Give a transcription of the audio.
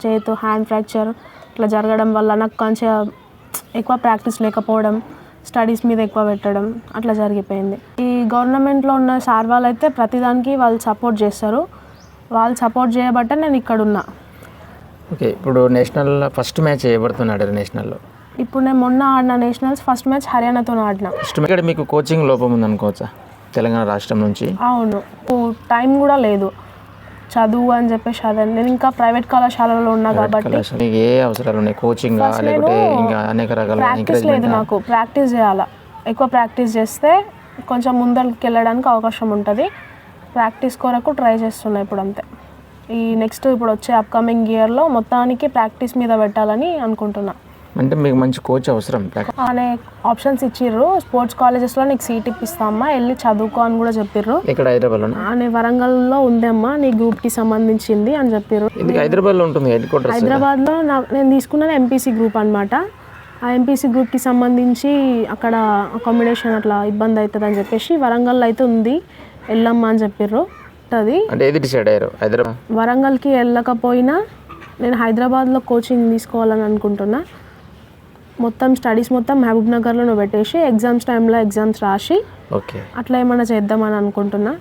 చేతు hand fracture ఇట్లా జరగడం వల్ల నాకు కొంచెం ఎక్కువ ప్రాక్టీస్ లేకపోవడం, స్టడీస్ మీద ఎక్కువ పెట్టడం అట్లా జరిగిపోయింది. ఈ గవర్నమెంట్లో ఉన్న సార్ వాళ్ళు అయితే ప్రతిదానికి వాళ్ళు సపోర్ట్ చేస్తారు. వాళ్ళు సపోర్ట్ చేయబట్టే నేను ఇక్కడ ఉన్నా. ఓకే, ఇప్పుడు నేషనల్ ఫస్ట్ మ్యాచ్ ఎవరితోనే నేషనల్లో? ఇప్పుడు నేను మొన్న ఆడిన నేషనల్స్ ఫస్ట్ మ్యాచ్ హర్యానాతో ఆడిన. ఇక్కడ మీకు కోచింగ్ లోపం ఉందనుకోవచ్చా తెలంగాణ రాష్ట్రం నుంచి? అవును, టైం కూడా లేదు చదువు అని చెప్పేసి. అదే నేను ఇంకా ప్రైవేట్ కళాశాలలో ఉన్నా కాబట్టి ఏ అవసరాలు ఉన్నాయి? కోచింగ్ లేకపోతే ఇంకా అనేక రకాల ప్రాక్టీస్ లేదు. నాకు ప్రాక్టీస్ చేయాలా, ఎక్కువ ప్రాక్టీస్ చేస్తే కొంచెం ముందరికి వెళ్ళడానికి అవకాశం ఉంటుంది. ప్రాక్టీస్ కొరకు ట్రై చేస్తున్నా ఇప్పుడు అంతే. ఈ నెక్స్ట్ ఇప్పుడు వచ్చే అప్కమింగ్ ఇయర్లో మొత్తానికి ప్రాక్టీస్ మీద పెట్టాలని అనుకుంటున్నా. అంటే మీకు మంచి కోచ్ అవసరం అనే ఆప్షన్స్ ఇచ్చిర్రు. స్పోర్ట్స్ కాలేజెస్లో నీకు సీట్ ఇప్పిస్తామా, వెళ్ళి చదువుకో అని కూడా చెప్పిర్రు. ఇక్కడ హైదరాబాద్లో అనే వరంగల్లో ఉందమ్మా నీ గ్రూప్కి సంబంధించింది అని చెప్పిర్రు. హైదరాబాద్లో ఉంటుంది హైదరాబాద్లో నేను తీసుకున్నది ఎంపీసీ గ్రూప్ అనమాట. ఆ ఎంపీసీ గ్రూప్కి సంబంధించి అక్కడ అకామిడేషన్ అట్లా ఇబ్బంది అవుతుంది అని చెప్పేసి వరంగల్లో అయితే ఉంది, వెళ్ళమ్మా అని చెప్పిర్రు. అది అంటే ఏది డిసైడ్ అయ్యారు? హైదరాబాద్ వరంగల్కి వెళ్ళకపోయినా నేను హైదరాబాద్లో కోచింగ్ తీసుకోవాలని అనుకుంటున్నా. మొత్తం స్టడీస్ మొత్తం మహబూబ్ నగర్లో పెట్టేసి ఎగ్జామ్స్ టైంలో ఎగ్జామ్స్ రాసి ఓకే అట్లా ఏమైనా చేద్దామని అనుకుంటున్నా.